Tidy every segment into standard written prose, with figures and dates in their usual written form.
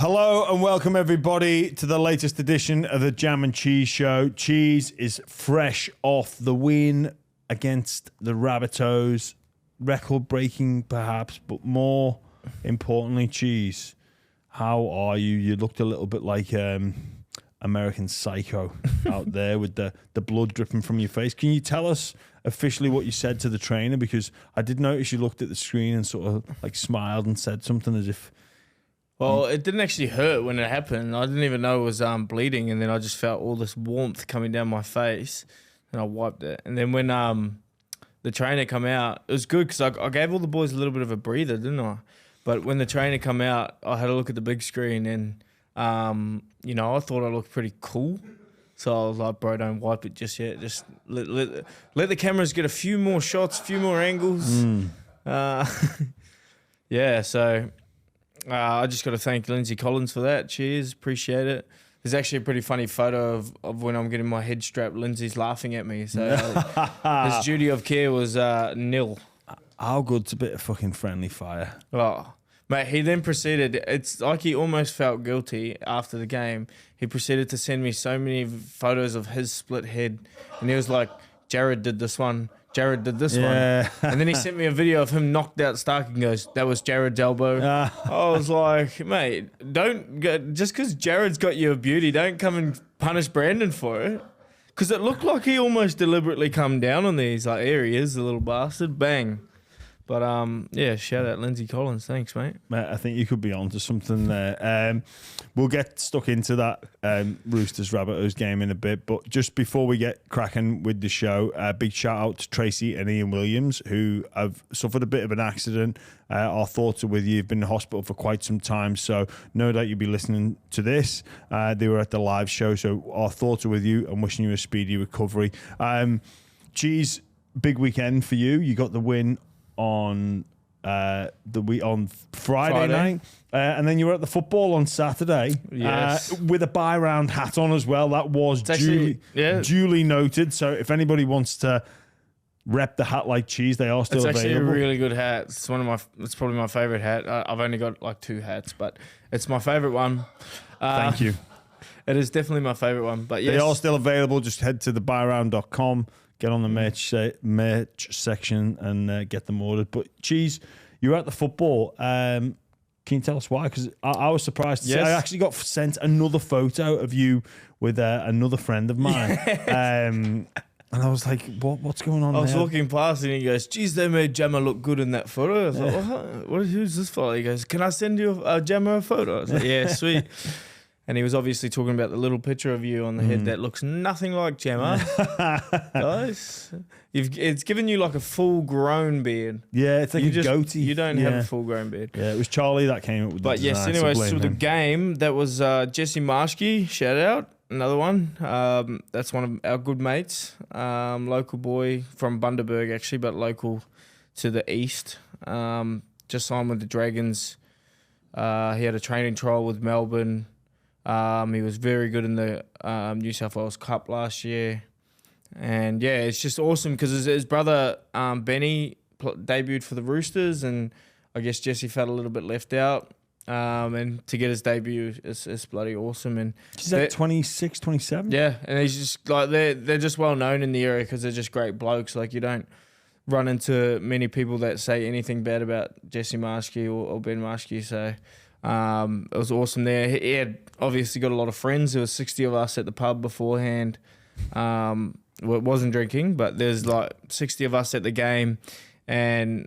Hello and welcome everybody to the latest edition of the Jam and Cheese Show. Cheese is fresh off the win against the Rabbitohs. Record breaking perhaps, but more importantly, Cheese, how are you? You looked a little bit like American Psycho out there with the blood dripping from your face. Can you tell us officially what you said to the trainer? Because I did notice you looked at the screen and sort of like smiled and said something as if... Well, it didn't actually hurt when it happened. I didn't even know it was bleeding, and then I just felt all this warmth coming down my face, and I wiped it. And then when the trainer come out, it was good because I gave all the boys a little bit of a breather, didn't I? But when the trainer come out, I had a look at the big screen, and I thought I looked pretty cool. So I was like, bro, don't wipe it just yet. Just let the cameras get a few more shots, a few more angles. So... I just got to thank Lindsay Collins for that. Cheers, appreciate it. There's actually a pretty funny photo of when I'm getting my head strapped. Lindsay's laughing at me. So his duty of care was nil. How good's a bit of fucking friendly fire? Oh, mate, he then proceeded. It's like he almost felt guilty after the game. He proceeded to send me so many photos of his split head. And he was like, Jared did this one. Jared did this one. And then he sent me a video of him knocked out Stark and goes, that was Jared's elbow. I was like, mate, just because Jared's got you a beauty, don't come and punish Brandon for it. Because it looked like he almost deliberately come down on these like areas, the little bastard. Bang. But shout out Lindsay Collins. Thanks, mate. Mate, I think you could be onto something there. We'll get stuck into that Roosters Rabbitohs game in a bit, but just before we get cracking with the show, a big shout out to Tracy and Ian Williams, who have suffered a bit of an accident. Our thoughts are with you. You've been in hospital for quite some time, so no doubt you'll be listening to this. They were at the live show, so our thoughts are with you and wishing you a speedy recovery. Cheese, big weekend for you. You got the win on Friday night, and then you were at the football on Saturday, with a buy round hat on as well. That was duly noted. So if anybody wants to rep the hat like Cheese, they are still available. It's actually a really good hat. It's it's probably my favorite hat. I've only got like 2 hats, but it's my favorite one. Thank you. It is definitely my favorite one. But yes, they are still available. Just head to thebuyround.com. Get on the merch section and get them ordered. But Cheese, you were at the football. Can you tell us why? Because I was surprised to see I actually got sent another photo of you with another friend of mine. And I was like, what's going on there? I was walking past and he goes, geez, they made Gemma look good in that photo. I was like, who's this fella? He goes, can I send you Gemma a photo? I was like, yeah, sweet. And he was obviously talking about the little picture of you on the head that looks nothing like Gemma. Guys, it's given you like a full-grown beard. Yeah, it's like a goatee. You don't have a full-grown beard. Yeah, it was Charlie that came up with the design. But yes, anyways, so the game, that was Jesse Marshke, shout out, another one. That's one of our good mates, local boy from Bundaberg actually, but local to the east. Just signed with the Dragons. He had a training trial with Melbourne. He was very good in the New South Wales Cup last year. And, yeah, it's just awesome because his brother, Benny, debuted for the Roosters, and I guess Jesse felt a little bit left out. And to get his debut is bloody awesome. And he's like 26, 27? Yeah, and he's just like they're just well known in the area because they're just great blokes. Like, you don't run into many people that say anything bad about Jesse Marshke or Ben Marshke, so... it was awesome there. He had obviously got a lot of friends. There was 60 of us at the pub beforehand. It wasn't drinking, but there's like 60 of us at the game, and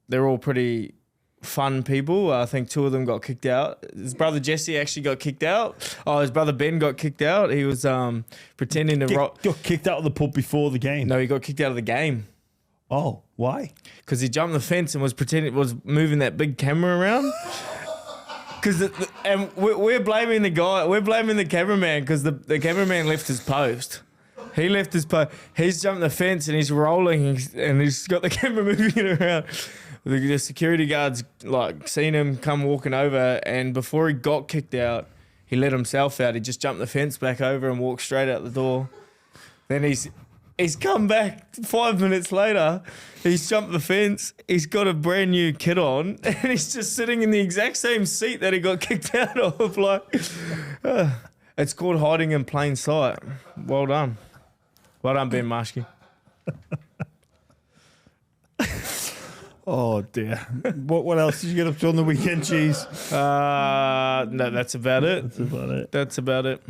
they're all pretty fun people. I think 2 of them got kicked out. His brother Jesse actually got kicked out. His brother Ben got kicked out. He was pretending to got kicked out of the pub before the game. No, he got kicked out of the game. Oh, why? Because he jumped the fence and was moving that big camera around. Because we're blaming the guy, we're blaming the cameraman because the cameraman left his post. He left his post. He's jumped the fence and he's rolling and he's got the camera moving it around. The security guards like seen him come walking over, and before he got kicked out, he let himself out. He just jumped the fence back over and walked straight out the door. Then He's come back 5 minutes later. He's jumped the fence. He's got a brand new kit on, and he's just sitting in the exact same seat that he got kicked out of. Like, it's called hiding in plain sight. Well done, Ben Marshke. Oh dear. What else did you get up to on the weekend, Cheese? No, that's about it. That's about it.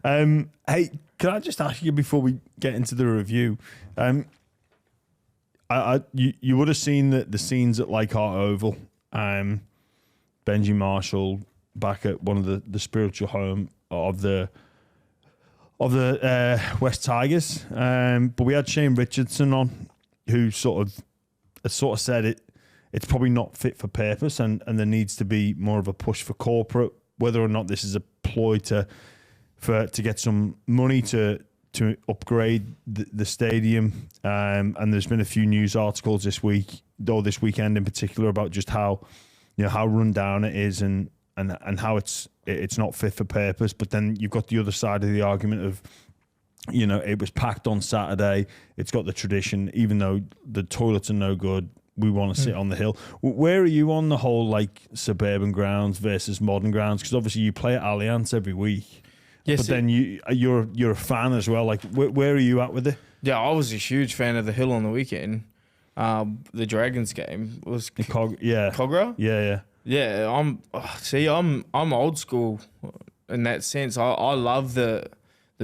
Hey, can I just ask you before we get into the review? You would have seen the scenes at Leichhardt Oval. Benji Marshall back at one of the spiritual home of the West Tigers. But we had Shane Richardson on, who sort of said it's probably not fit for purpose, and there needs to be more of a push for corporate. Whether or not this is a ploy to get some money to upgrade the stadium, and there's been a few news articles this weekend in particular about just how run down it is and how it's not fit for purpose. But then you've got the other side of the argument of, it was packed on Saturday. It's got the tradition, even though the toilets are no good. We want to sit on the hill. Where are you on the whole like suburban grounds versus modern grounds? Because obviously you play at Allianz every week. Yes, but then you're a fan as well. Like, where are you at with it? Yeah, I was a huge fan of the hill on the weekend. The Dragons game was Cogra. Yeah. I'm old school in that sense. I love the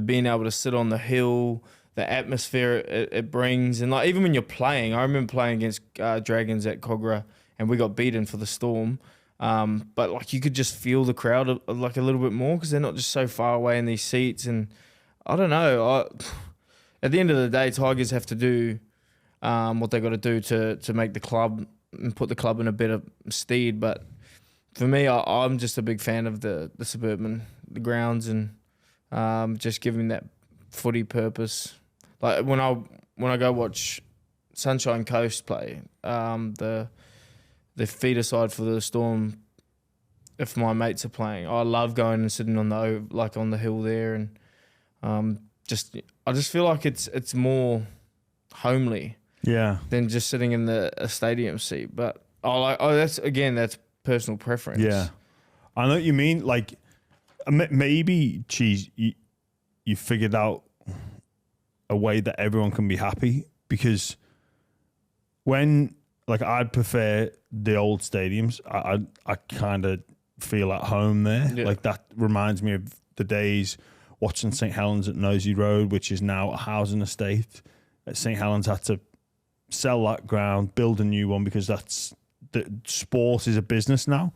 being able to sit on the hill, the atmosphere it brings, and like even when you're playing, I remember playing against Dragons at Cogra, and we got beaten for the Storm. But like you could just feel the crowd like a little bit more because they're not just so far away in these seats. And I don't know. At the end of the day, Tigers have to do what they got to do to make the club and put the club in a better stead. But for me, I'm just a big fan of the Suburban, the grounds, and just giving that footy purpose. Like when I go watch Sunshine Coast play, the feeder side for the Storm, if my mates are playing, I love going and sitting on the hill there, and I just feel like it's more homely, than just sitting in a stadium seat. But that's personal preference. Yeah, I know what you mean. Like maybe, Cheese, you figured out a way that everyone can be happy, because when I'd prefer the old stadiums. I kind of feel at home there. Yeah. Like that reminds me of the days watching St. Helens at Nosey Road, which is now a housing estate. St. Helens had to sell that ground, build a new one, because the sport is a business now,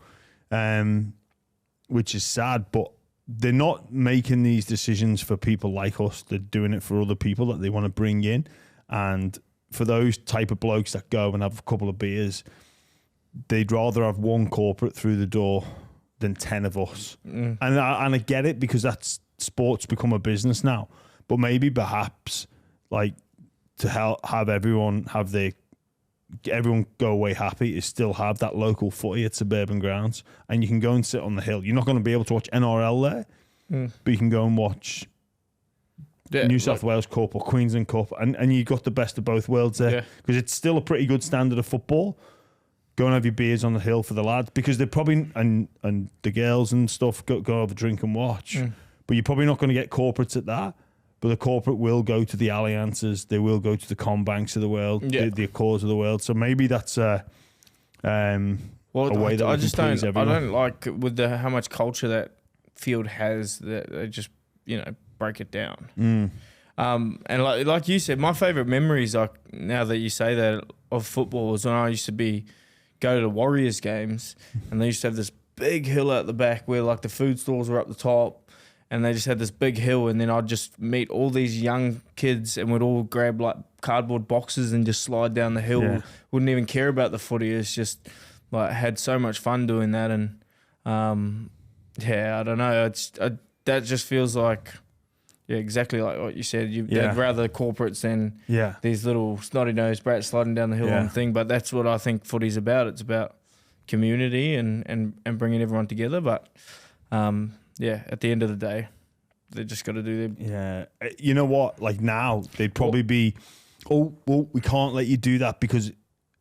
which is sad. But they're not making these decisions for people like us. They're doing it for other people that they want to bring in. And for those type of blokes that go and have a couple of beers, they'd rather have one corporate through the door than 10 of us. And I get it, because that's sports become a business now. But maybe perhaps like to have everyone go away happy is still have that local footy at suburban grounds, and you can go and sit on the hill. You're not going to be able to watch NRL there, but you can go and watch New South Wales Cup or Queensland Cup, and you got the best of both worlds there, because it's still a pretty good standard of football. Go and have your beers on the hill for the lads, because they're probably and the girls and stuff go have a drink and watch. But you're probably not going to get corporates at that. But the corporate will go to the Alliances, they will go to the Combanks of the world, the Accords of the world. So maybe that's a way that I just don't. Everyone. I don't like with how much culture that field has that they just break it down. And like you said, my favourite memories, like now that you say that, of football was when I used to go to the Warriors games, and they used to have this big hill out the back where like the food stores were up the top. And they just had this big hill, and then I'd just meet all these young kids, and we'd all grab like cardboard boxes and just slide down the hill. Yeah. Wouldn't even care about the footy. It's just like had so much fun doing that, and I don't know. That just feels like exactly like what you said. They'd rather corporates than these little snotty nosed brats sliding down the hill on the thing. But that's what I think footy's about. It's about community and bringing everyone together. But at the end of the day, they just got to do their. Yeah. You know what? Like now, they'd probably be, oh, well, we can't let you do that because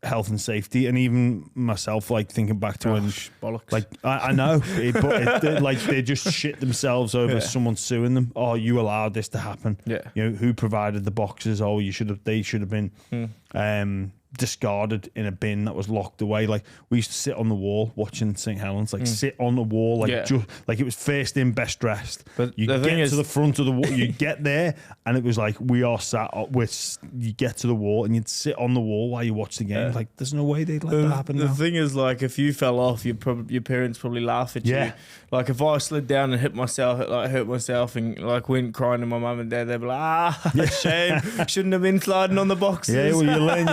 health and safety. And even myself, like thinking back to when, bollocks. like, I know, like they just shit themselves over someone suing them. Oh, you allowed this to happen. Yeah. You know, who provided the boxes? Oh, they should have been discarded in a bin that was locked away. Like we used to sit on the wall watching St. Helens, like sit on the wall, like just like it was first in, best dressed. But you get to the front of the wall, you get there, and it was like we are sat up with. You get to the wall and you'd sit on the wall while you watch the game. Like there's no way they'd let that happen. The thing is, like if you fell off, your parents probably laugh at you. Like if I slid down and hurt myself, and like went crying to my mum and dad, they'd be like, shame, shouldn't have been sliding on the boxes. Yeah, well, you learn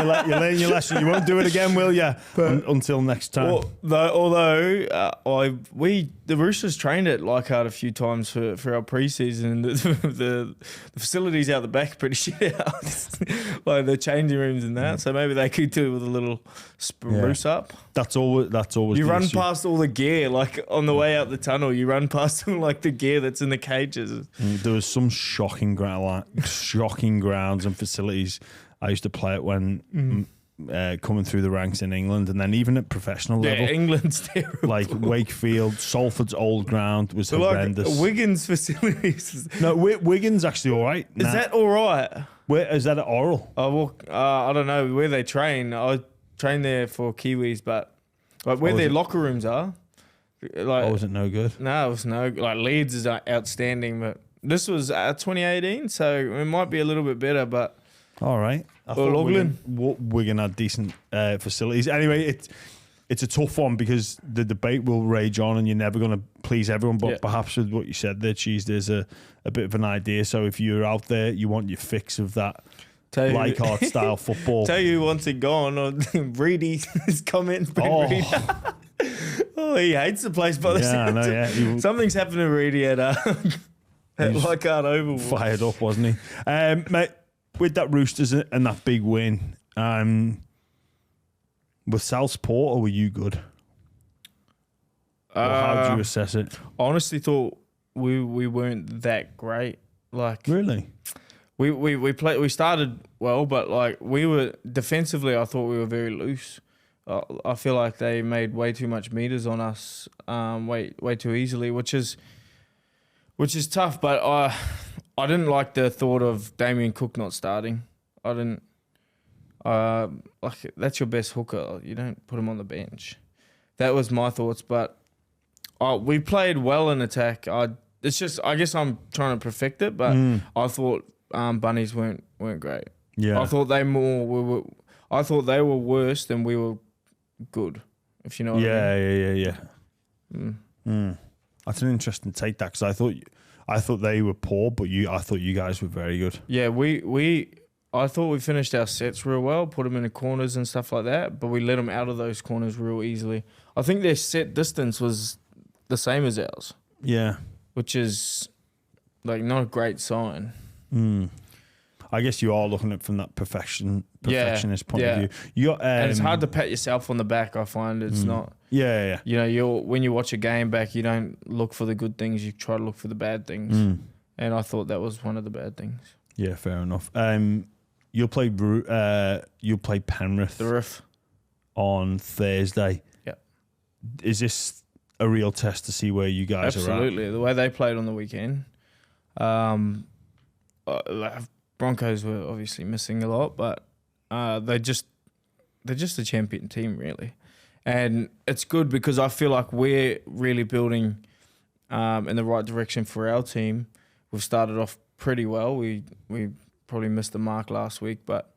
your lesson. You won't do it again, will you? Until next time. Although the Roosters trained at Leichhardt a few times for our pre-season. The facilities out the back are pretty shit out. Like the changing rooms and that. So maybe they could do it with a little spruce up. That's always you run past all the gear, like on the way out the tunnel. You run past all like the gear that's in the cages. There was some shocking grounds and facilities I used to play at when coming through the ranks in England, and then even at professional level. Yeah, England's terrible. Like Wakefield, Salford's old ground was horrendous. Like Wigan's facilities. No, Wigan's actually all right. Is that all right? Where is that at Oral? I don't know where they train. I train there for Kiwis, but like where their locker rooms are. Like, was it no good? No, it was no. Like Leeds is outstanding, but this was 2018, so it might be a little bit better. But all right, Wigan had decent facilities. Anyway, it's a tough one because the debate will rage on, and you're never going to please everyone. But perhaps with what you said there, Cheese, there's a bit of an idea. So if you're out there, you want your fix of that Leichhardt style football. Tell you who wants it gone. Or Reedy, his comment. Oh, he hates the place by the sound. Yeah. Something's happened to Reedy at Leichhardt Oval. Fired up, wasn't he? Mate, with that Roosters and that big win, was Sal support or were you good? Or how did you assess it? I honestly thought we weren't that great. Like really? We started well, but like we were defensively, I thought we were very loose. I feel like they made way too much meters on us, way too easily, which is tough. But I didn't like the thought of Damien Cook not starting. I didn't like that's your best hooker. You don't put him on the bench. That was my thoughts. But we played well in attack. I guess I'm trying to perfect it, but I thought Bunnies weren't great. Yeah, I thought they were worse than we were good, if you know what I mean. Yeah. That's an interesting take, that, because I thought they were poor, but I thought you guys were very good. Yeah, I thought we finished our sets real well, put them in the corners and stuff like that, but we let them out of those corners real easily. I think their set distance was the same as ours. Yeah. Which is like not a great sign. I guess you are looking at it from that perfectionist point of view. And it's hard to pat yourself on the back. I find it's not. Yeah. You know, when you watch a game back, you don't look for the good things. You try to look for the bad things. And I thought that was one of the bad things. Yeah, fair enough. You'll play Penrith. The Roof on Thursday. Yeah. Is this a real test to see where you guys are at? Absolutely. The way they played on the weekend. Broncos were obviously missing a lot, but they're just a champion team, really. And it's good because I feel like we're really building in the right direction for our team. We've started off pretty well. We probably missed the mark last week, but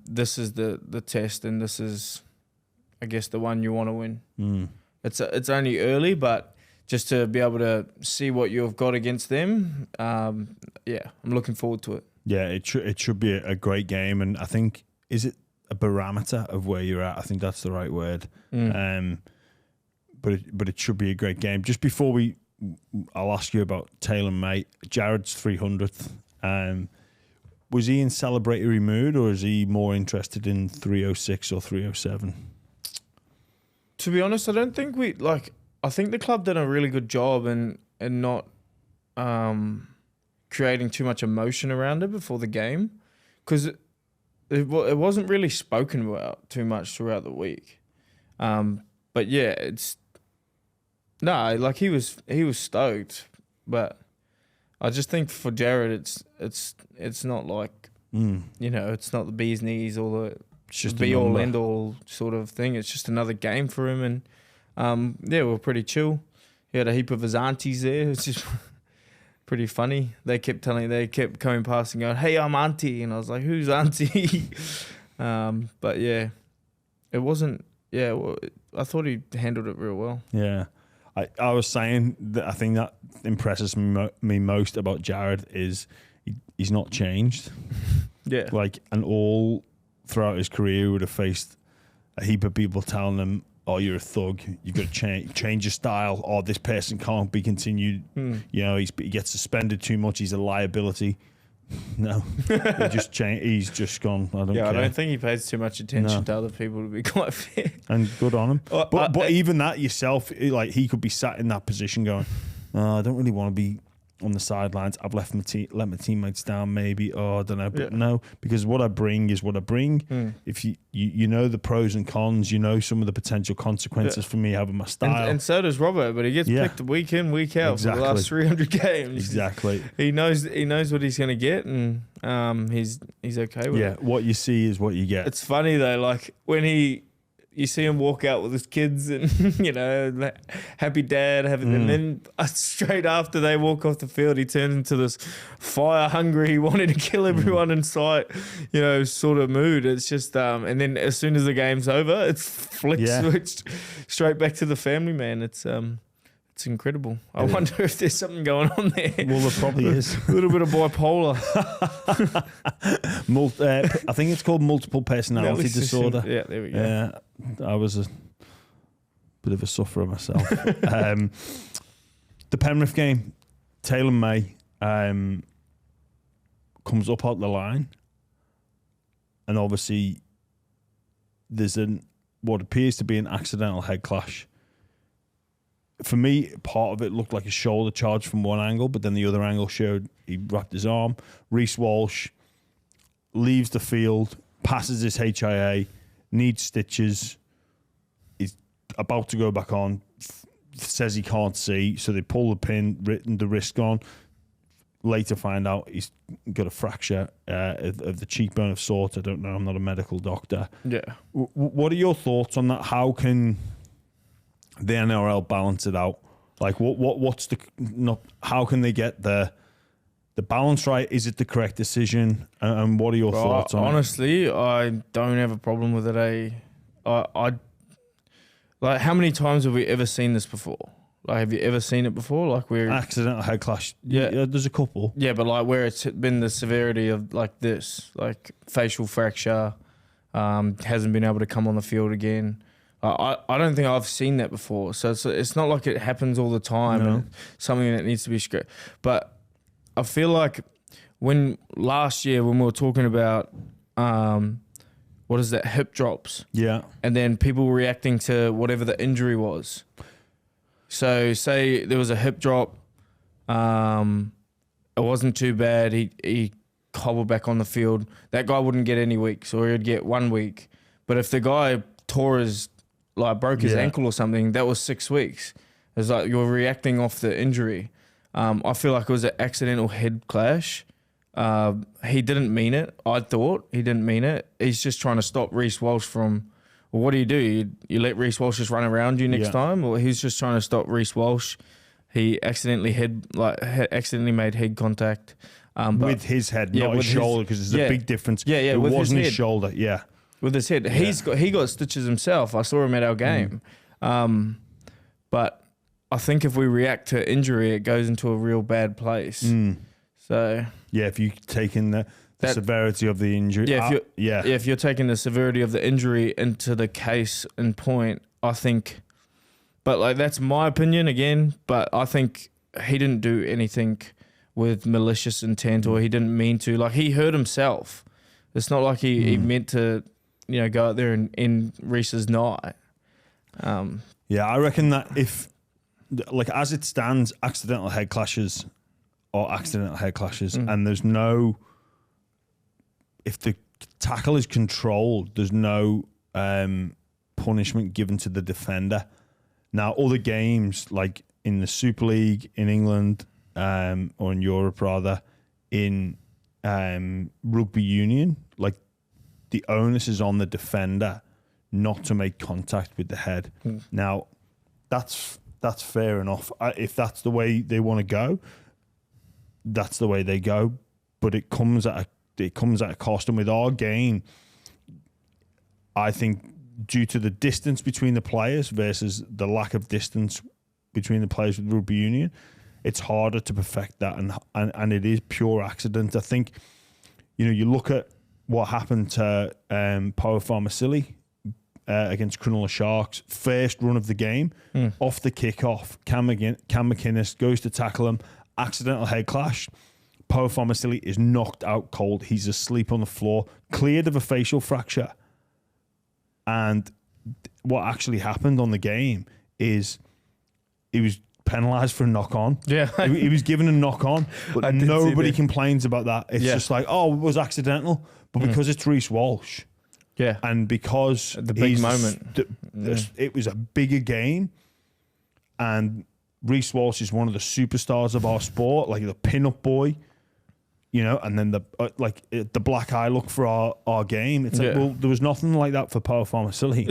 this is the test, and this is, I guess, the one you want to win. It's only early, but just to be able to see what you've got against them, I'm looking forward to it. Yeah, it should be a great game, and I think, is it a barometer of where you're at? I think that's the right word. But it should be a great game. Just before I'll ask you about Taylor, mate. Jared's 300th. Was he in celebratory mood, or is he more interested in 306 or 307? To be honest, I don't think I think the club did a really good job in not creating too much emotion around it before the game, because it wasn't really spoken about too much throughout the week. But yeah, like he was stoked, but I just think for Jared, it's not like it's not the bee's knees or the be all end all sort of thing. It's just another game for him, and we're pretty chill. He had a heap of his aunties there. It's just pretty funny. They kept coming past and going, "Hey, I'm auntie," and I was like, "Who's auntie?" But yeah, it wasn't. Yeah, well, I thought he handled it real well. Yeah. I was saying that I think that impresses me most about Jared is he's not changed. Yeah. Like, and all throughout his career he would have faced a heap of people telling him, "Oh, you're a thug. You've got to change your style. Or this person can't be continued. You know, he gets suspended too much. He's a liability." No, he's just gone. I don't care. I don't think he pays too much attention to other people, to be quite fair. And good on him. But even that yourself, like he could be sat in that position going, "Oh, I don't really want to be on the sidelines. I've let my teammates down, maybe. Oh, I don't know." But no, because what I bring is what I bring. If you know the pros and cons, you know some of the potential consequences for me having my style. And so does Robert, but he gets picked week in, week out for the last 300 games. Exactly. He knows what he's going to get, and he's okay with it. Yeah, what you see is what you get. It's funny though, like when you see him walk out with his kids and, happy dad. And then straight after they walk off the field, he turns into this fire hungry, wanting to kill everyone in sight, sort of mood. It's just, and then as soon as the game's over, it's switched straight back to the family man. It's incredible. I wonder if there's something going on there. Well, there probably is. A little bit of bipolar. I think it's called multiple personality disorder. Yeah, there we go. Yeah, I was a bit of a sufferer myself. The Penrith game, Taylor May comes up out the line, and obviously there's what appears to be an accidental head clash. For me, part of it looked like a shoulder charge from one angle, but then the other angle showed he wrapped his arm. Reece Walsh leaves the field, passes his HIA, needs stitches, is about to go back on, says he can't see, so they pull the pin, the wrist gone. Later find out he's got a fracture of the cheekbone of sorts. I don't know, I'm not a medical doctor. Yeah. What are your thoughts on that? How can the NRL balance it out? Like, what's how can they get the balance right? Is it the correct decision? And what are your thoughts on it? Honestly, I don't have a problem with it. I like, how many times have we ever seen this before? Like, have you ever seen it before? Like, where accidental head clash? Yeah, there's a couple. Yeah, but like where it's been the severity of like this, like facial fracture, hasn't been able to come on the field again. I don't think I've seen that before. So it's not like it happens all the time. No. And something that needs to be screwed. But I feel like last year when we were talking about what is that, hip drops? Yeah. And then people reacting to whatever the injury was. So say there was a hip drop, it wasn't too bad. He hobbled back on the field. That guy wouldn't get any weeks, or he'd get 1 week. But if the guy broke his ankle or something, that was 6 weeks. It's like you're reacting off the injury. I feel like it was an accidental head clash. He didn't mean it. I thought he didn't mean it. He's just trying to stop Reece Walsh from. Well, what do? You let Reece Walsh just run around you next time, or he's just trying to stop Reece Walsh. He accidentally made head contact with his head, not his shoulder, because there's a big difference. Yeah, it wasn't his shoulder. Yeah. With his head. Yeah. He got stitches himself. I saw him at our game. But I think if we react to injury, it goes into a real bad place. So yeah, if you take in the severity of the injury. If you're taking the severity of the injury into the case and point, I think, but like that's my opinion again, but I think he didn't do anything with malicious intent, or he didn't mean to. Like, he hurt himself. It's not like he meant to, go out there and end Reece's night. Yeah, I reckon that if, like, as it stands, accidental head clashes or accidental head clashes, and there's no. If the tackle is controlled, there's no punishment given to the defender. Now, other games like in the Super League in England or in Europe rather, in rugby union, like the onus is on the defender not to make contact with the head. Now, that's fair enough. If that's the way they want to go, that's the way they go. But it comes at a cost. And with our game, I think due to the distance between the players versus the lack of distance between the players with rugby union, it's harder to perfect that, and it is pure accident. I think, you look at what happened to Poa Farmasili against Cronulla Sharks, first run of the game, off the kickoff, Cam McInnes goes to tackle him, accidental head clash. Poa Farmasili is knocked out cold. He's asleep on the floor, cleared of a facial fracture. And what actually happened on the game is he was penalised for a knock-on. Yeah. he was given a knock-on, but nobody complains about that. It's just like, oh, it was accidental. But because it's Reece Walsh, and because the big moment, it was a bigger game, and Reece Walsh is one of the superstars of our sport, like the pin-up boy, and then the black eye look for our game. It's like, well, there was nothing like that for Poa Farmasili.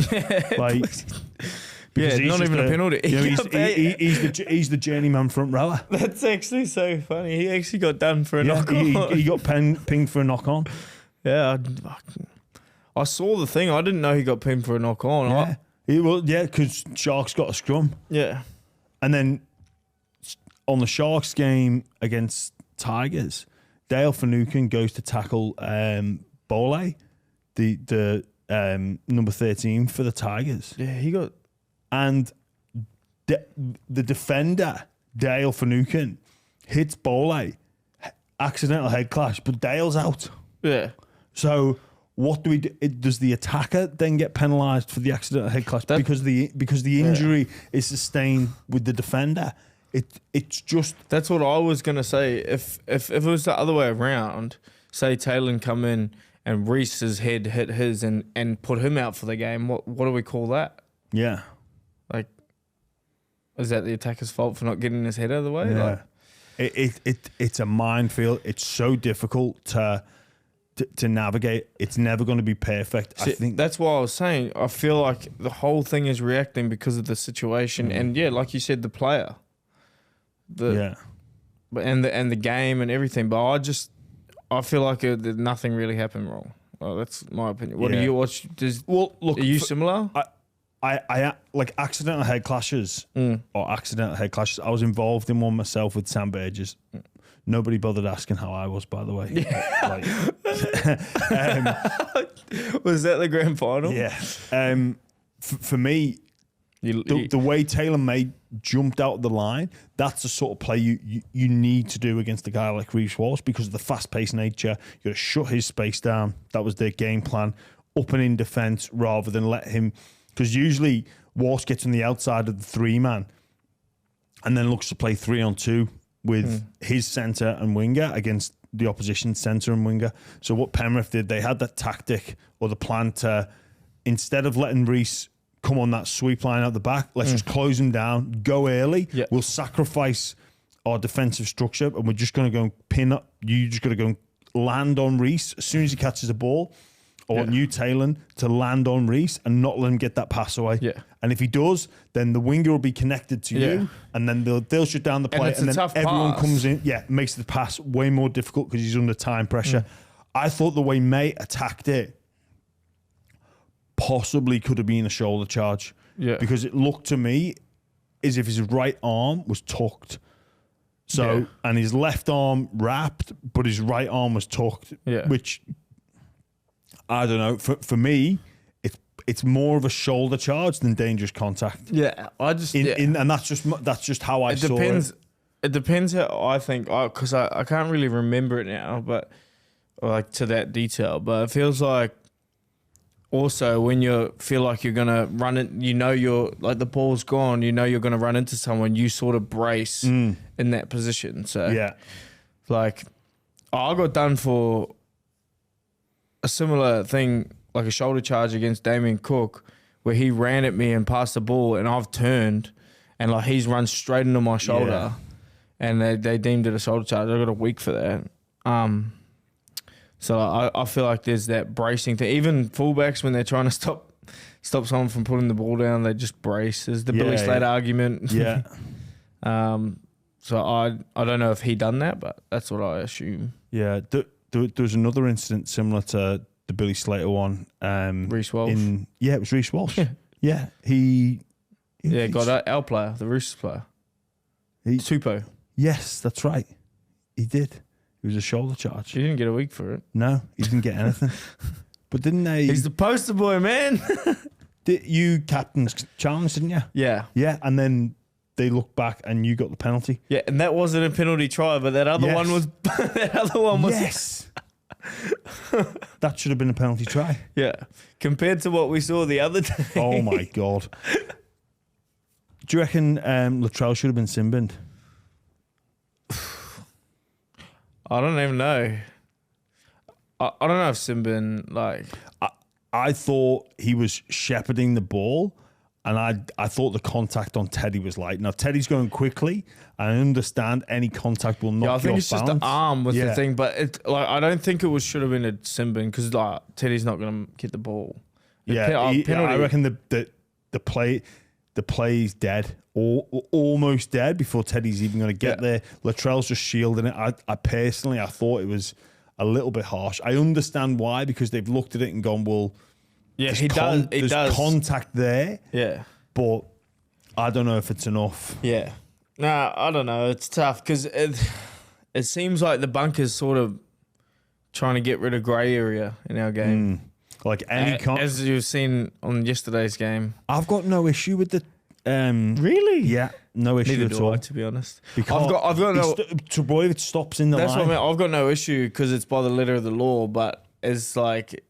Not even a penalty. He's the journeyman front rower. That's actually so funny. He actually got done for a knock-on. He got pinged for a knock-on. Yeah, I saw the thing. I didn't know he got pinged for a knock-on. Because Sharks got a scrum. Yeah. And then on the Sharks game against Tigers, Dale Finucane goes to tackle Bole, the number 13 for the Tigers. Yeah, he got... And the defender, Dale Finucane, hits Bole, accidental head clash, but Dale's out. Yeah. So what do we do? Does the attacker then get penalised for the accidental head clash because the injury is sustained with the defender? It's just... That's what I was going to say. If it was the other way around, say Taylor come in and Reece's head hit his and put him out for the game, what do we call that? Yeah. Like, is that the attacker's fault for not getting his head out of the way? Yeah. It's a minefield. It's so difficult to navigate. It's never going to be perfect. See, I think that's why I was saying I feel like the whole thing is reacting because of the situation, and like you said, the player, and the game and everything. But I feel like nothing really happened wrong. Well, that's my opinion. What do you watch? Look, are you similar? I like accidental head clashes or accidental head clashes. I was involved in one myself with Sam Burgess. Nobody bothered asking how I was, by the way. Was that the grand final? Yeah. For me, the way Taylor May jumped out of the line, that's the sort of play you need to do against a guy like Reece Walsh because of the fast-paced nature. You got to shut his space down. That was their game plan. Up and in defence rather than let him... Because usually Walsh gets on the outside of the 3-man and then looks to play 3-on-2 with his centre and winger against the opposition centre and winger. So what Penrith did, they had that tactic or the plan to, instead of letting Reece come on that sweep line out the back, let's just close him down, go early. Yeah. We'll sacrifice our defensive structure and we're just going to go and pin up. You just got to go and land on Reece as soon as he catches the ball. I want you, Taylor, to land on Reece and not let him get that pass away. Yeah. And if he does, then the winger will be connected to you, and then they'll shut down the play, and then everyone comes in. Yeah, makes the pass way more difficult because he's under time pressure. I thought the way May attacked it possibly could have been a shoulder charge. Yeah. Because it looked to me as if his right arm was tucked. So and his left arm wrapped, but his right arm was tucked. Yeah. Which I don't know. For me, it's more of a shoulder charge than dangerous contact. Yeah, I just and that's just how I saw it. It depends how I think, because I can't really remember it now, but like to that detail. But it feels like also when you feel like you're gonna run it, you're like the ball's gone, you're gonna run into someone, you sort of brace in that position. So Like, I got done for a similar thing, like a shoulder charge against Damien Cook, where he ran at me and passed the ball, and I've turned, and like he's run straight into my shoulder, and they deemed it a shoulder charge. I got a week for that. So I feel like there's that bracing thing. Even fullbacks, when they're trying to stop someone from putting the ball down, they just brace. There's the Billy Slater argument. Yeah. So I don't know if he done that, but that's what I assume. Yeah. There was another incident similar to the Billy Slater one. Reece Walsh. It was Reece Walsh. Yeah. He got our player, the Roosters player. Tupo. Yes, that's right. He did. It was a shoulder charge. He didn't get a week for it. No, he didn't get anything. But didn't they? He's the poster boy, man. You captain's challenge, didn't you? Yeah. Yeah, and then they looked back and you got the penalty. Yeah, and that wasn't a penalty try, but that other one was. That other one was. Yes. That should have been a penalty try. Yeah. Compared to what we saw the other day. Oh my God. Do you reckon Latrell should have been sin-binned? I don't even know. I don't know if Simbin, like... I thought he was shepherding the ball, and I thought the contact on Teddy was light. Now, Teddy's going quickly, and I understand any contact will knock you off balance. I think it's just the arm was the thing, but I don't think it should have been a Simbin, because like, Teddy's not going to get the ball. Penalty. I reckon the play's dead, or almost dead before Teddy's even going to get there. Latrell's just shielding it. I personally thought it was a little bit harsh. I understand why, because they've looked at it and gone, well, there's contact there. Yeah. But I don't know if it's enough. Yeah. Nah, I don't know. It's tough because it seems like the bunker's sort of trying to get rid of grey area in our game. Like any as you've seen on yesterday's game. I've got no issue with the really? Yeah, no issue Neither at do all. I, to be honest. Because I've got no Trebojevic stops in the That's line. what I mean. I've got no issue because it's by the letter of the law, but it's like,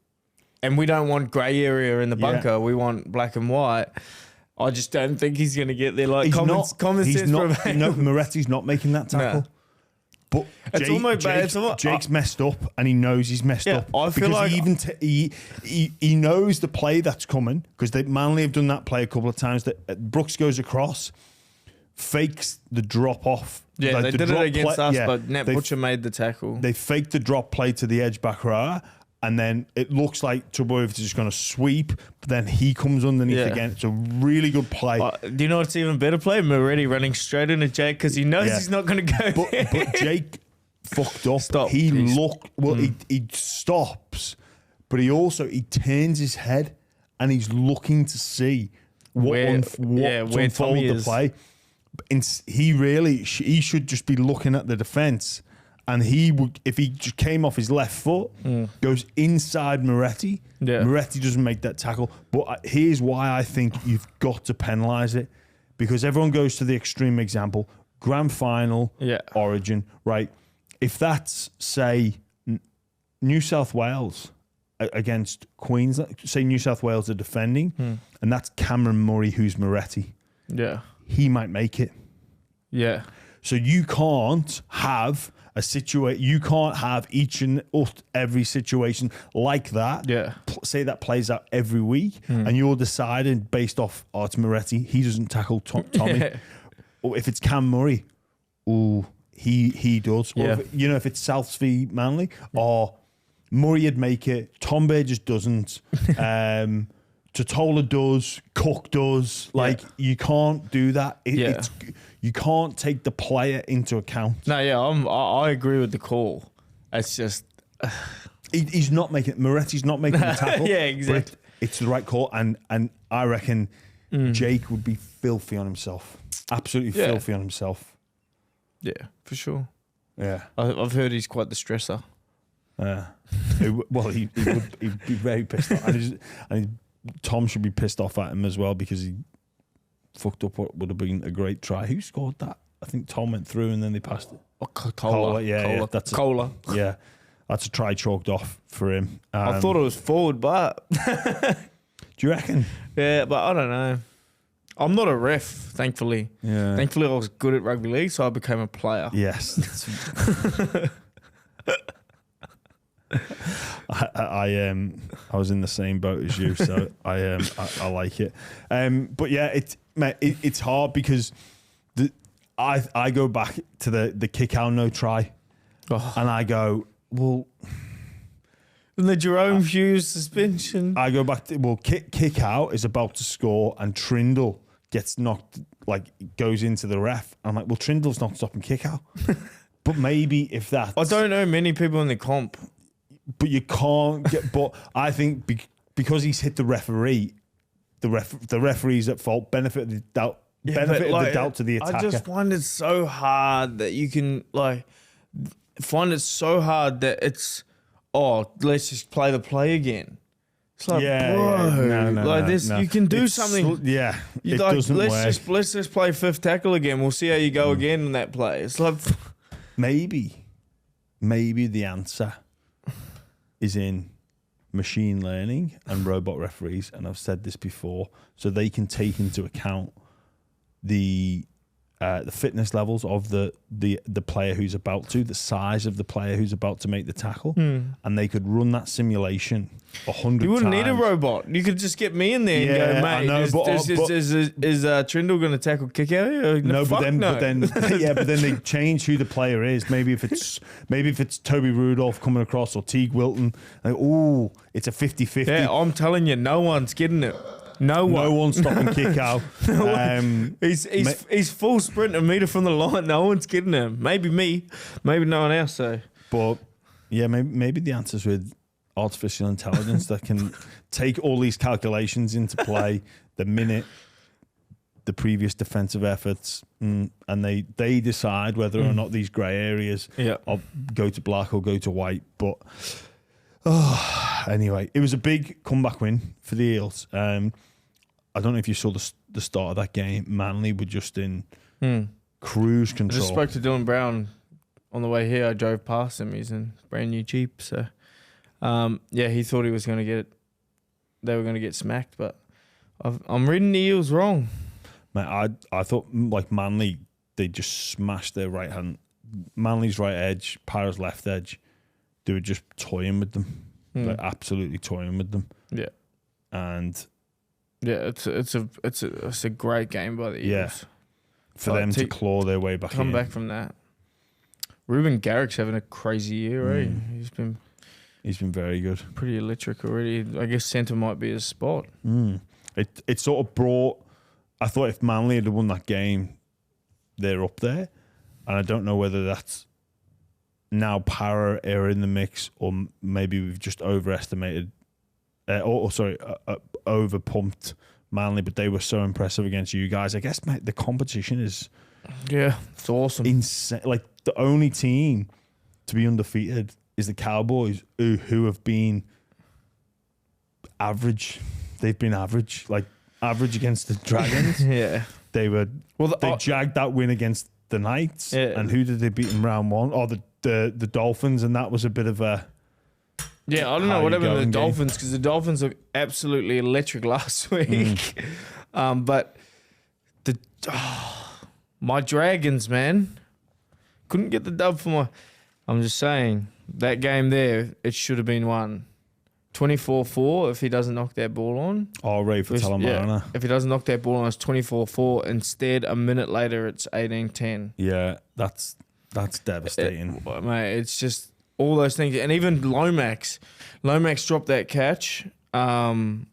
and we don't want grey area in the bunker. Yeah. We want black and white. I just don't think he's going to get there. Like common sense. No, Moretti's not making that tackle. No. But Jake's messed up, and he knows he's messed up. I feel like he knows the play that's coming, because Manly have done that play a couple of times. That Brooks goes across, fakes the drop off. Yeah, like they did it against us, but Nat Butcher made the tackle. They faked the drop play to the edge back row, and then it looks like Trebojevic is just going to sweep, but then he comes underneath again. It's a really good play. Do you know what's even better play? Moretti running straight into Jake because he knows he's not going to go there. But Jake fucked up. He stops, but he turns his head and he's looking to see where unfold the play. He should just be looking at the defence. And he would, if he just came off his left foot, goes inside Moretti. Yeah. Moretti doesn't make that tackle. But here's why I think you've got to penalise it. Because everyone goes to the extreme example. Grand final, Origin, right? If that's, say, New South Wales against Queensland, say New South Wales are defending, and that's Cameron Murray, who's Moretti. Yeah. He might make it. Yeah. So you can't have a situation. You can't have each and every situation like that. Yeah. Say that plays out every week, and you're deciding based off, it's Moretti. He doesn't tackle Tommy. Or if it's Cam Murray, he does. Or if it's Souths v Manly, or Murray'd make it. Tombe just doesn't. Totola does. Cook does. You can't do that. You can't take the player into account. No, I agree with the call. It's just he's not making it. Moretti's not making the tackle. Yeah, exactly. It's the right call, and I reckon Jake would be filthy on himself. Absolutely filthy on himself. Yeah, for sure. Yeah, I've heard he's quite the stresser. Well, he'd be very pissed off, and Tom should be pissed off at him as well, because he fucked up what would have been a great try. Who scored that? I think Tom went through and then they passed it. Cola. That's Cola. That's a try chalked off for him. I thought it was forward, but do you reckon? Yeah, but I don't know. I'm not a ref, thankfully. Yeah. Thankfully, I was good at rugby league, so I became a player. Yes. I was in the same boat as you, so I like it. But yeah, it's hard because I go back to the kick out no try, and I go, well, and the Jerome Hughes suspension. I go back to kick out is about to score and Trindle gets knocked, like goes into the ref. I'm like, well, Trindle's not stopping kick out. But maybe if that, I don't know many people in the comp. But you can't get. But I think because he's hit the referee, the referee's at fault. Benefit of the doubt. Benefit of the doubt to the attacker. I just find it so hard that you can find it so hard that it's let's just play the play again. It's like, bro, no. You can do something. Yeah, it doesn't work. Let's just play fifth tackle again. We'll see how you go again in that play. It's like maybe the answer is in machine learning and robot referees, and I've said this before, so they can take into account the fitness levels of the player who's about to, the size of the player who's about to make the tackle, and they could run that simulation 100 times. You wouldn't need a robot. You could just get me in there and go, mate, is Trindle going to tackle kick out here? But then they change who the player is. Maybe if it's Toby Rudolph coming across or Teague Wilton, like, it's a 50-50. Yeah, I'm telling you, no one's getting it. No one's stopping kick out. He's full sprint a metre from the line. No one's getting him. Maybe me. Maybe no one else. So, but yeah, maybe the answer's with artificial intelligence that can take all these calculations into play. The minute, the previous defensive efforts, and they decide whether or not these grey areas go to black or go to white. But anyway, it was a big comeback win for the Eels. I don't know if you saw the start of that game. Manly were just in cruise control. I just spoke to Dylan Brown on the way here. I drove past him. He's in brand new Jeep. So, he thought he was going to get they were going to get smacked. But I'm reading the Eels wrong. Man, I thought like Manly, they just smashed their right hand. Manly's right edge, Para's left edge. They were just toying with them, like absolutely toying with them. Yeah, and it's a great game by the Eels. Yeah, for them to claw their way back. Come back from that. Ruben Garrick's having a crazy year, eh? He's been very good, pretty electric already. I guess centre might be his spot. It sort of brought. I thought if Manly had won that game, they're up there, and I don't know whether that's now Para are in the mix, or maybe we've just overestimated, over pumped Manly, but they were so impressive against you guys. I guess, mate, the competition is it's awesome, insane. Like the only team to be undefeated is the Cowboys, who have been average. They've been average against the Dragons. Yeah, they jagged that win against the Knights, and who did they beat in round one? The Dolphins, and that was a bit of a I don't know what happened to the Dolphins, because the Dolphins are absolutely electric last week. But my Dragons, man, couldn't get the dub for my. I'm just saying that game there, it should have been won 24-4 if he doesn't knock that ball on. Oh, Ray for Talamarana. If he doesn't knock that ball on, it's 24-4. Instead, a minute later, it's 18-10. Yeah, that's devastating. Mate, it's just all those things. And even Lomax dropped that catch. Hard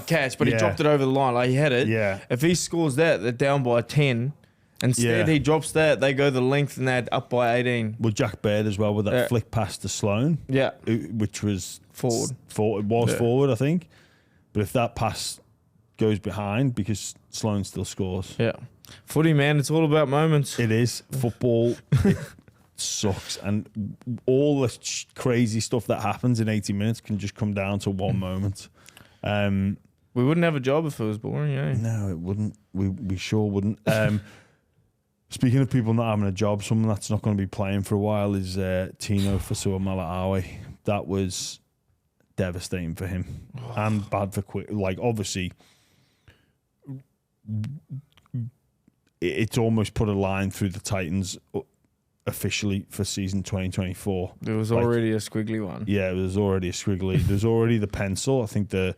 catch, but he dropped it over the line. Like, he had it. Yeah. If he scores that, they're down by 10. Instead, he drops that. They go the length, and they're up by 18. Well, Jack Baird as well with that flick pass to Sloan. Yeah. Which was forward. It was forward, I think. But if that pass goes behind, because Sloan still scores. Yeah. Footy, man, it's all about moments. It is. Football, it sucks. And all the crazy stuff that happens in 80 minutes can just come down to one moment. We wouldn't have a job if it was boring, eh? No, it wouldn't. We sure wouldn't. Speaking of people not having a job, someone that's not going to be playing for a while is Tino for Malawi. That was devastating for him and bad for Quick. Like, obviously, it's almost put a line through the Titans officially for season 2024. There was already a squiggly one. Yeah, there's already a squiggly. There's already the pencil. I think the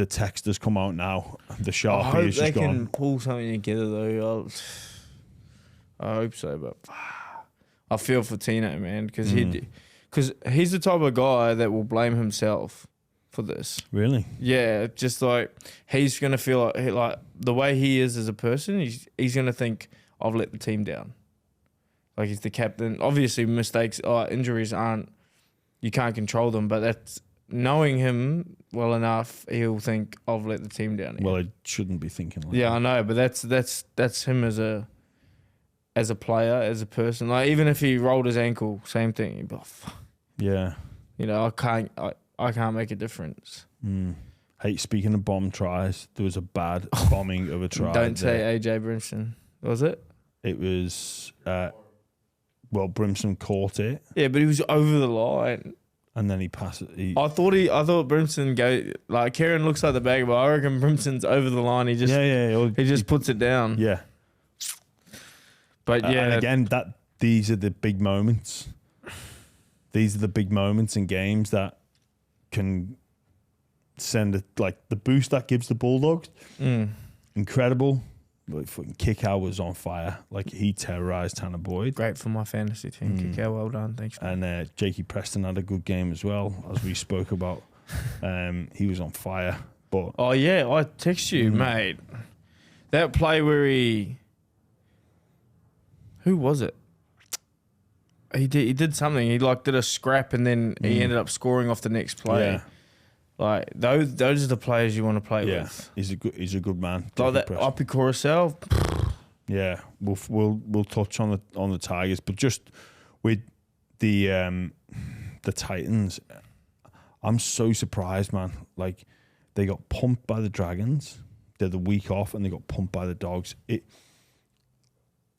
text has come out now. The Sharpie I hope is they just gone. can pull something together though. I hope so, but I feel for Tino, man, because he's the type of guy that will blame himself for this. Really? Yeah, just like he's gonna feel like the way he is as a person, he's gonna think I've let the team down. Like he's the captain. Obviously, mistakes, injuries aren't. You can't control them, but that's knowing him well enough. He'll think I've let the team down. Here. Well, it shouldn't be thinking like that. Yeah, I know, but that's him as a player, as a person. Like even if he rolled his ankle, same thing. He'd be like, fuck. Yeah. You know, I can't make a difference. Hey, speaking of bomb tries, there was a bad bombing of a try. Don't say AJ Brimson. Was it? It was, Brimson caught it. Yeah, but he was over the line. And then he passed it. I thought Brimson like Kieran looks like the bag, but I reckon Brimson's over the line. He just he just puts it down. Yeah. But yeah, and again, these are the big moments. These are the big moments in games that can send it, like the boost that gives the Bulldogs. Incredible. Like fucking Kickow was on fire. Like he terrorised Tanner Boyd. Great for my fantasy team. Kickow, well done. Thanks. And Jakey Preston had a good game as well, as we spoke about. He was on fire. But oh yeah, I text you, mate. That play where who was it? He did something. He did a scrap and then he ended up scoring off the next play. Yeah. Like those are the players you want to play with. He's a good man. Like that Oppie Coruscant. Yeah, we'll touch on the Tigers, but just with the Titans, I'm so surprised, man. Like they got pumped by the Dragons. They're the week off, and they got pumped by the Dogs.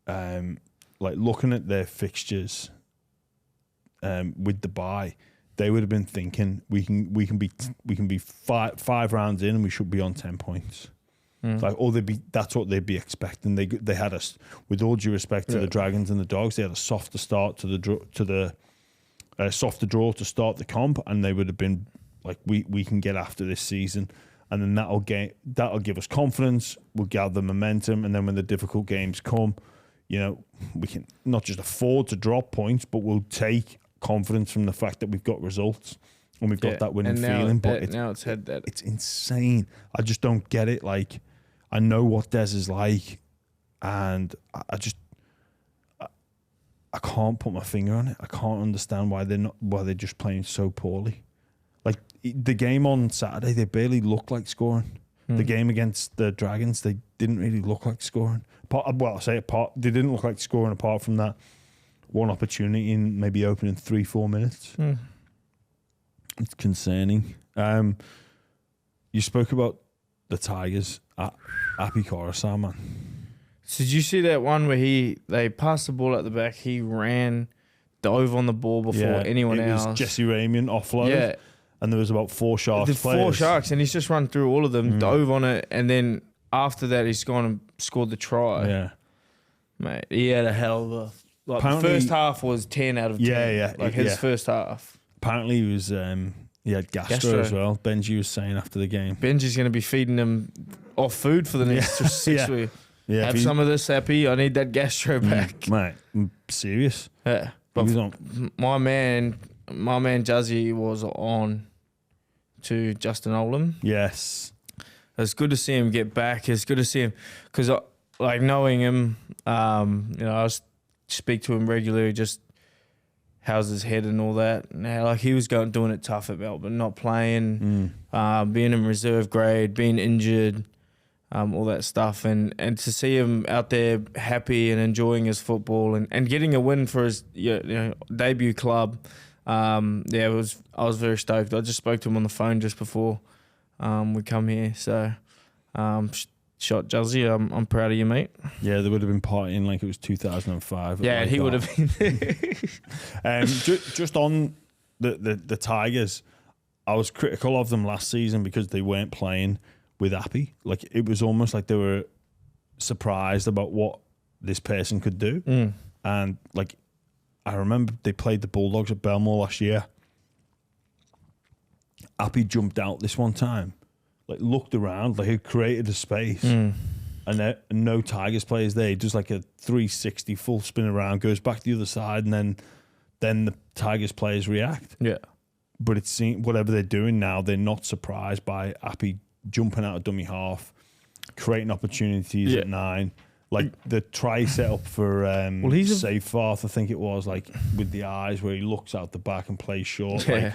Like looking at their fixtures, with the bye, they would have been thinking we can be five rounds in and we should be on 10 points. Like, that's what they'd be expecting. They had us, with all due respect to the Dragons and the Dogs, they had a softer start to the softer draw to start the comp, and they would have been like, we can get after this season, and then that'll give us confidence. We'll gather momentum, and then when the difficult games come, you know, we can not just afford to drop points, but we'll take confidence from the fact that we've got results and we've got that winning feeling. But now it's had that. It's insane. I just don't get it. Like, I know what Des is like, and I can't put my finger on it. I can't understand why they're just playing so poorly. Like the game on Saturday, they barely looked like scoring. The game against the Dragons, they didn't really look like scoring. They didn't look like scoring apart from that one opportunity in maybe opening 3-4 minutes. It's concerning. You spoke about the Tigers at Happy Coruscant, man. So did you see that one where they passed the ball at the back, he dove on the ball before anyone else? It was Jesse Ramian offload. Yeah. And there was about 4 Sharks players. 4 Sharks, and he's just run through all of them, dove on it, and then after that he's gone and scored the try. Yeah. Mate, he had a hell of a... Like the first half was 10 out of 10. Yeah. Like his first half. Apparently he was... he had gastro as well. Benji was saying after the game. Benji's going to be feeding him off food for the next 6 weeks. Yeah, have some of this, Happy. I need that gastro back. Mate, I'm serious. Yeah. But my man Juzzy was on to Justin Olam. Yes. It's good to see him get back. It's good to see him because, like, knowing him, I speak to him regularly, just how's his head and all that. Now, like, he was doing it tough at Melbourne, not playing, being in reserve grade, being injured, all that stuff, and to see him out there happy and enjoying his football and getting a win for his debut club. I was very stoked. I just spoke to him on the phone just before we come here. So, shot Juzzy, I'm proud of you, mate. Yeah, they would have been partying like it was 2005. Yeah, he would have been there. Just on the Tigers, I was critical of them last season because they weren't playing with Appy. Like, it was almost like they were surprised about what this person could do. And, like, I remember they played the Bulldogs at Belmore last year. Appy jumped out this one time, like, looked around, like, he created a space. And no Tigers players there. He does like a 360 full spin around, goes back to the other side, and then the Tigers players react. Yeah. But it seems whatever they're doing now, they're not surprised by Appy jumping out of dummy half, creating opportunities at 9. Like the try set up for Seyfarth, I think it was, like with the eyes where he looks out the back and plays short. Yeah.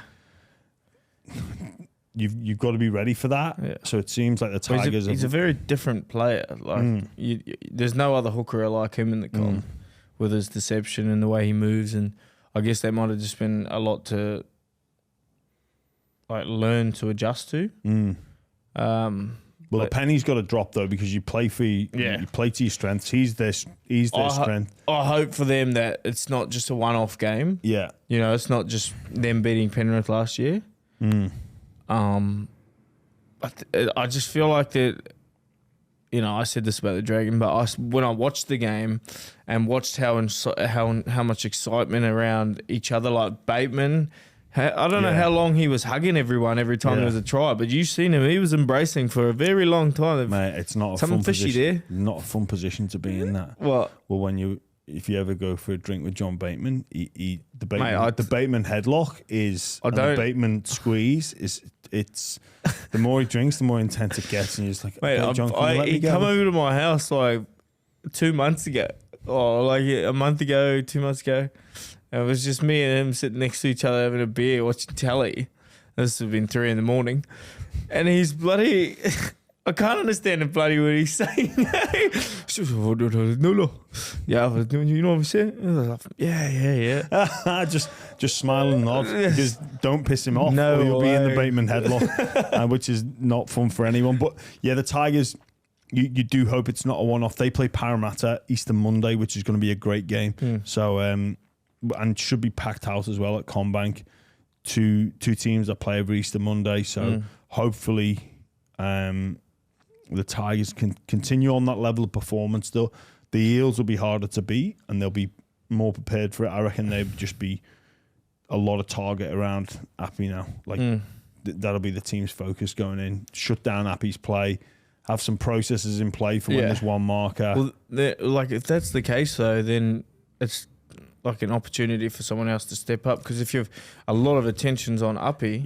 Like, you've got to be ready for that. Yeah. So it seems like the Tigers. He's a very different player. Like there's no other hooker like him in the comp with his deception and the way he moves. And I guess that might have just been a lot to like learn to adjust to. Well, the penny's got to drop though, because you play for you play to your strengths. He's their strength. I hope for them that it's not just a one-off game. Yeah, you know, it's not just them beating Penrith last year. I just feel like that. You know, I said this about the Dragon, but when I watched the game and watched how much excitement around each other, like Bateman. I don't know how long he was hugging everyone every time there was a try, but you've seen him. He was embracing for a very long time. Mate, it's not a fun position. Not a fun position to be in that. What? Well, if you ever go for a drink with John Bateman, the Bateman headlock is the Bateman squeeze is it's the more he drinks, the more intense it gets, and you're just like, mate, okay, John, he come over to my house like 2 months ago, or like a month ago, 2 months ago. It was just me and him sitting next to each other having a beer, watching telly. This would have been 3 a.m. And he's bloody... I can't understand the bloody what he's saying. No. Yeah, you know what I'm saying? Yeah. just smile and nod. Because don't piss him off. No, or you'll be in the Bateman headlock, which is not fun for anyone. But yeah, the Tigers... You do hope it's not a one-off. They play Parramatta Easter Monday, which is going to be a great game. So... and should be packed house as well at Combank. Two teams that play every Easter Monday, so hopefully the Tigers can continue on that level of performance. Though the Eels will be harder to beat, and they'll be more prepared for it. I reckon they'd just be a lot of target around Appy now. Like that'll be the team's focus going in. Shut down Appy's play. Have some processes in play for when there's one marker. Well, like if that's the case, though, then it's like an opportunity for someone else to step up, because if you have a lot of attentions on Uppy,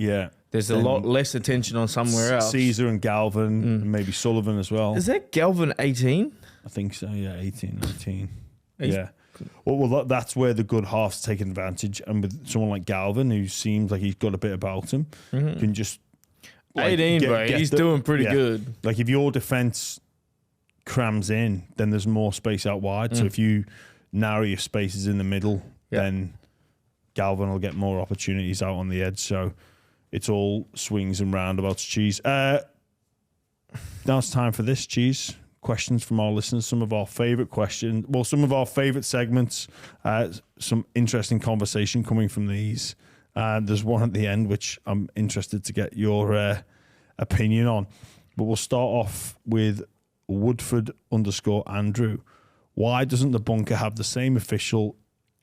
there's a lot less attention on somewhere else. Caesar and Galvin, and maybe Sullivan as well. Is that Galvin 18? I think so, 18, 19. Yeah. Well, that's where the good half's taking advantage, and with someone like Galvin, who seems like he's got a bit about him, can just... 18, bro. He's doing pretty good. Like, if your defence crams in, then there's more space out wide. So if you... narrow your spaces in the middle, then Galvin will get more opportunities out on the edge. So it's all swings and roundabouts, Cheese. Now it's time for this, Cheese. Questions from our listeners, some of our favourite questions. Well, some of our favourite segments, some interesting conversation coming from these. There's one at the end, which I'm interested to get your opinion on. But we'll start off with Woodford_Andrew. Why doesn't the bunker have the same official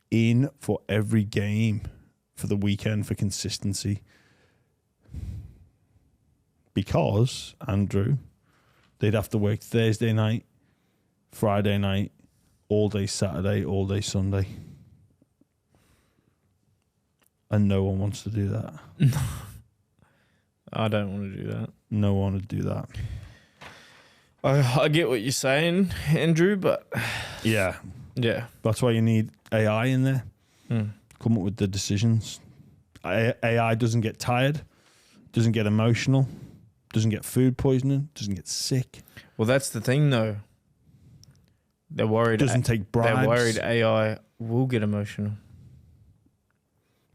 in for every game for the weekend for consistency? Because, Andrew, they'd have to work Thursday night, Friday night, all day Saturday, all day Sunday. And no one wants to do that. I don't want to do that. No one would do that. I get what you're saying, Andrew, but... Yeah. That's why you need AI in there. Come up with the decisions. AI doesn't get tired, doesn't get emotional, doesn't get food poisoning, doesn't get sick. Well, that's the thing, though. They're worried... Doesn't take bribes. They're worried AI will get emotional.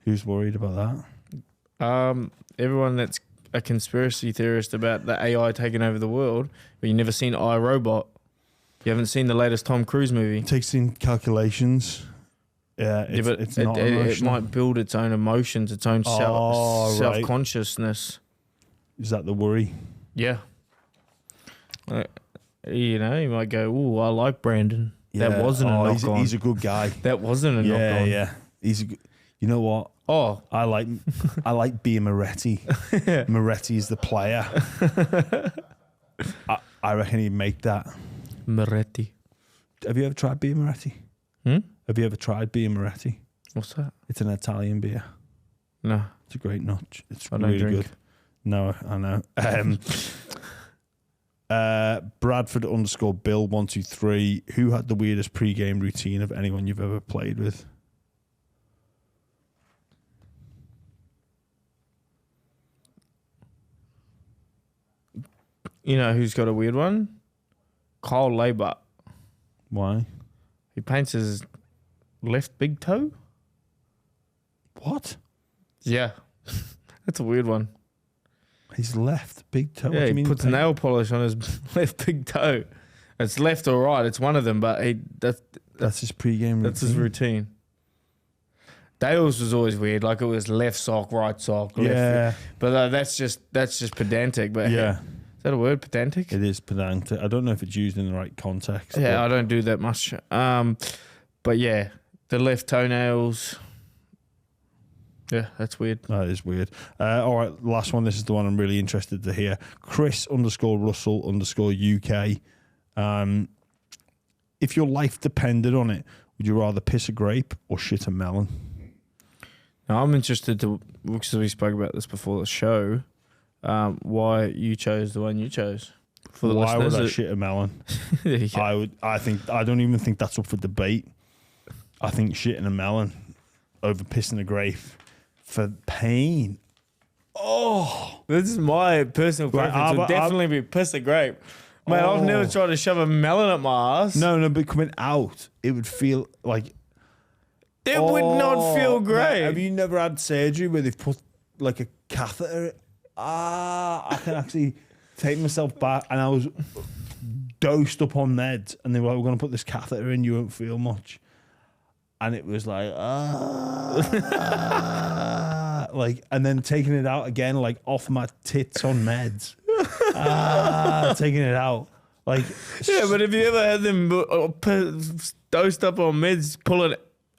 Who's worried about that? Everyone that's a conspiracy theorist about the AI taking over the world, but you've never seen iRobot. You haven't seen the latest Tom Cruise movie. It takes in calculations. Yeah, it's not emotional. It might build its own emotions, its own self-consciousness. Is that the worry? Yeah. You know, you might go, "Ooh, I like Brandon." That wasn't a knock on. He's a good guy. That wasn't a knock on. Yeah. He's a good. You know what? Oh, I like beer Moretti. Moretti is the player. I reckon he'd make that. Moretti. Have you ever tried beer Moretti? Have you ever tried beer Moretti? What's that? It's an Italian beer. No. It's a great notch. It's I don't really drink. good. No, I know. Bradford _ Bill 123. Who had the weirdest pre-game routine of anyone you've ever played with? You know who's got a weird one? Kyle Leichhardt. Why? He paints his left big toe. What? Yeah. That's a weird one. His left big toe. What Yeah, do you he mean puts nail polish on his left big toe. It's left or right. It's one of them, but that's his pre-game routine. That's his routine. Dale's was always weird. Like it was left sock, right sock. Yeah. But that's just pedantic. But Yeah. Is that a word, pedantic? It is pedantic. I don't know if it's used in the right context. Yeah, I don't do that much. But yeah, the left toenails. Yeah, that's weird. That is weird. All right, last one. This is the one I'm really interested to hear. Chris _Russell _UK. If your life depended on it, would you rather piss a grape or shit a melon? Now, I'm interested to, because we spoke about this before the show, why you chose the one you chose. For the Why listeners, would I shit a melon? There you go. I don't even think that's up for debate. I think shitting a melon over pissing a grape for pain. Oh, This is my personal Right, preference. Would definitely be piss a grape. Man, I've never tried to shove a melon up my ass. no, but coming out, it would feel like It would not feel great. Mate, have you never had surgery where they've put like a catheter? I can actually take myself back, and I was dosed up on meds, and they were like, "We're going to put this catheter in, you won't feel much," and it was like, like, and then taking it out again, like off my tits on meds, taking it out, like, Yeah, but have you ever had them dosed up on meds pulling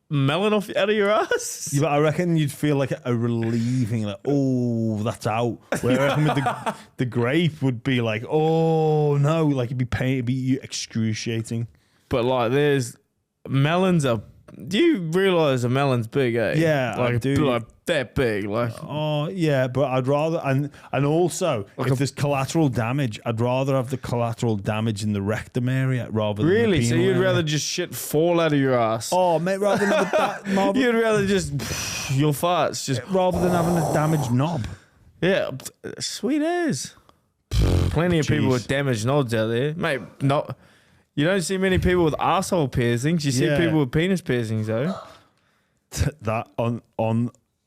melon off out of your ass? Yeah, but I reckon you'd feel like a relieving, like, oh, that's out. Where I reckon with the grape would be like, oh no, like it'd be pain, it'd be excruciating. But like, there's melons are. Do you realise a melon's big? Eh? Yeah, like I do. Like that big. Like Oh yeah, but I'd rather and also if there's collateral damage, I'd rather have the collateral damage in the rectum area rather than really. the So penile you'd area. rather just shit fall out of your ass. Oh mate, rather than You'd rather just your farts just rather than having a damaged knob. yeah, sweet as. Plenty of people with damaged nods out there, mate. Not. You don't see many people with asshole piercings. You see Yeah. people with penis piercings, though. That on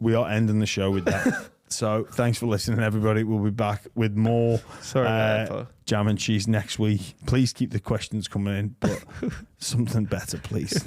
we are ending the show with that. So thanks for listening, everybody. We'll be back with more Sorry about that. jam and cheese next week. Please keep the questions coming in, but something better, please.